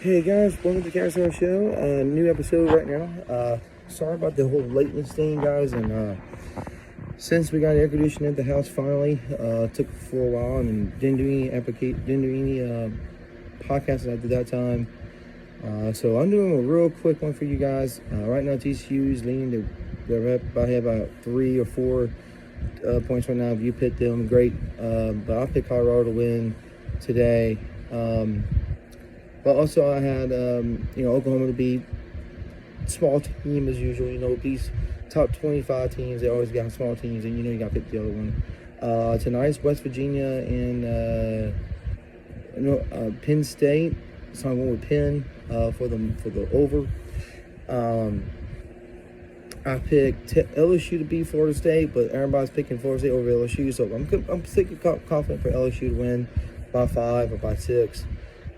Hey guys, welcome to the Carousel Show. New episode right now. Sorry about the whole lateness thing, guys. And since we got air conditioning at the house finally, took for a while and didn't do any podcasts after that time. So I'm doing a real quick one for you guys. Right now, TCU is leading. They're about 3 or 4 points right now. If you picked them, great. But I picked Colorado to win today. But also I had, Oklahoma to beat. Small team as usual. These top 25 teams, they always got small teams, and you got to pick the other one. Tonight's West Virginia and Penn State. So I'm going with Penn for the over. I picked LSU to beat Florida State, but everybody's picking Florida State over LSU. So I'm still confident for LSU to win by 5 or by 6.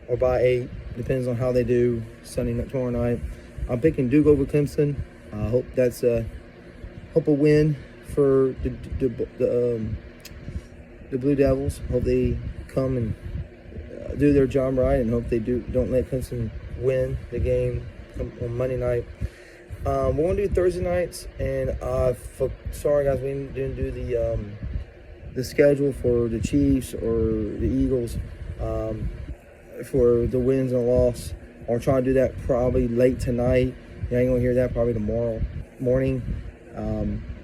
Or by 8, depends on how they do tomorrow night. I'm picking Duke over Clemson. I hope that's a win for the Blue Devils. Hope they come and do their job right, and hope they don't let Clemson win the game on Monday night. We're gonna do Thursday nights, and sorry guys, we didn't do the schedule for the Chiefs or the Eagles. For the wins and loss. I'll try to do that probably late tonight. You ain't gonna hear that probably tomorrow morning.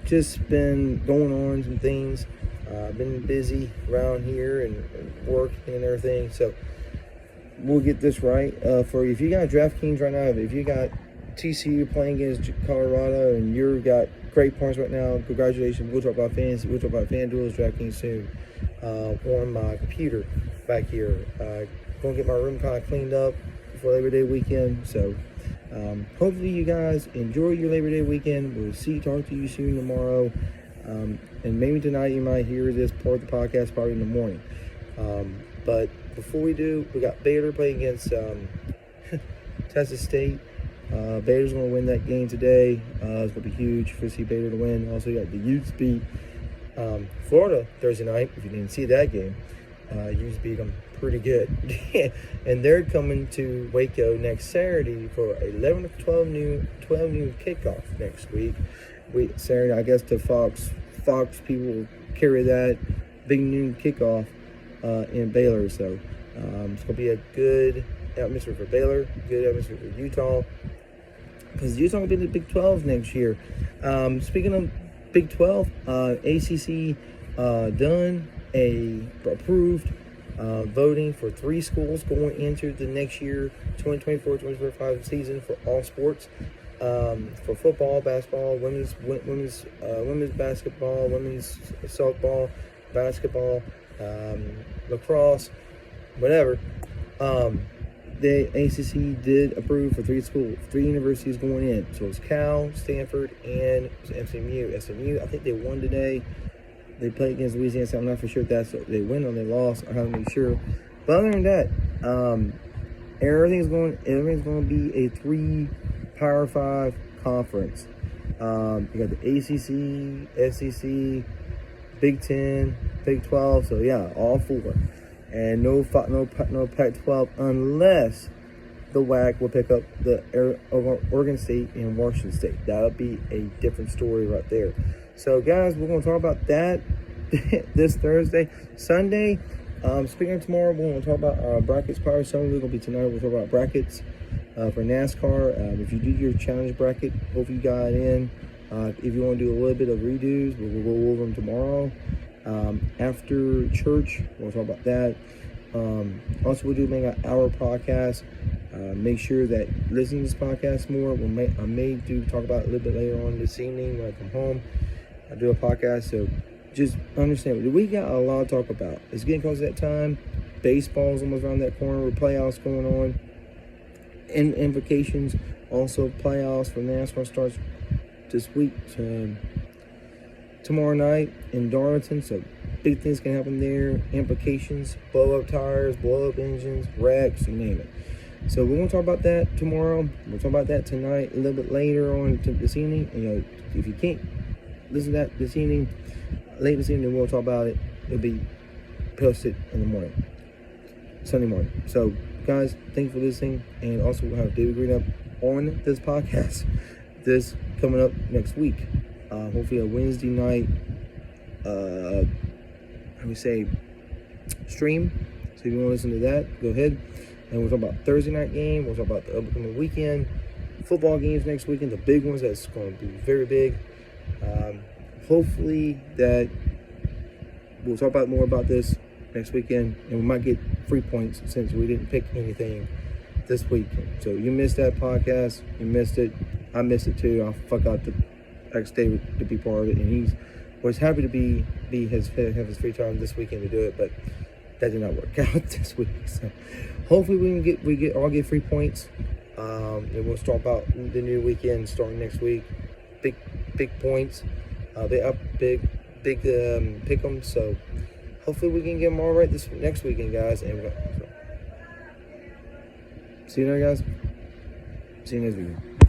Just been going on some things. Been busy around here and working and everything. So we'll get this right. For if you got DraftKings right now, if you got TCU playing against Colorado and you've got great points right now, congratulations. We'll talk about fantasy. We'll talk about FanDuel's DraftKings soon on my computer back here. Gonna get my room kind of cleaned up for Labor Day weekend. So hopefully you guys enjoy your Labor Day weekend. We'll talk to you soon tomorrow. And maybe tonight you might hear this part of the podcast probably in the morning. But before we do, we got Baylor playing against Texas State. Baylor's going to win that game today. It's going to be huge for see Baylor to win. Also, you got the Utes beat Florida Thursday night. If you didn't see that game, Utes beat them pretty good. And they're coming to Waco next Saturday for 11 to 12 noon kickoff next week. Saturday, I guess the Fox people carry that big noon kickoff in Baylor. So it's going to be a good atmosphere for Baylor, good atmosphere for Utah, because Utah will be in the Big 12 next year. Speaking of Big 12, ACC approved voting for 3 schools going into the next year 2024-2025 season for all sports, for football, basketball, women's basketball, women's softball, basketball, lacrosse, whatever. The ACC did approve for 3 universities going in. So it's Cal, Stanford, and SMU. SMU, I think they won today. They played against Louisiana, so I'm not for sure if they win or they lost. I haven't made sure. But other than that, everything's going to be a 3 Power 5 conference. You got the ACC, SEC, Big 10, Big 12. So yeah, all 4. And no Pac-12 unless the WAC will pick up the Oregon State and Washington State. That'll be a different story right there. So, guys, we're going to talk about that this Thursday. Sunday, speaking of tomorrow, we're going to talk about brackets. Probably some of it will be tonight. We'll talk about brackets for NASCAR. If you do your challenge bracket, hopefully you got it in. If you want to do a little bit of redos, we'll go over them tomorrow. After church, we'll talk about that. Also, we'll make an hour podcast. Make sure that listen to this podcast more. I may talk about it a little bit later on this evening when I come home. I do a podcast, so just understand. We got a lot to talk about. It's getting close to that time. Baseball's almost around that corner with playoffs going on. And invocations. Also, playoffs for NASCAR starts this week. Tomorrow night in Darlington, so big things can happen there. Implications, blow up tires, blow up engines, wrecks, you name it. So we're gonna talk about that tomorrow. We'll talk about that tonight, a little bit later on this evening. If you can't listen to that this evening, late this evening, we'll talk about it. It'll be posted in the morning, Sunday morning. So guys, thanks for listening. And also, we'll have David Green up on this podcast this coming up next week. Hopefully a Wednesday night, stream. So if you want to listen to that, go ahead. And we'll talk about Thursday night game. We'll talk about the upcoming weekend. Football games next weekend, the big ones that's going to be very big. Hopefully that we'll talk about more about this next weekend, and we might get 3 points since we didn't pick anything this week. So you missed that podcast, you missed it, I missed it too. I forgot to ask David to be part of it, and he was happy to have his free time this weekend to do it, but that did not work out this week. So hopefully we all get 3 points. And we'll talk about the new weekend starting next week. Big points. Big pick 'em. So hopefully we can get them all right this next weekend, guys. And see you there, guys. See you next weekend.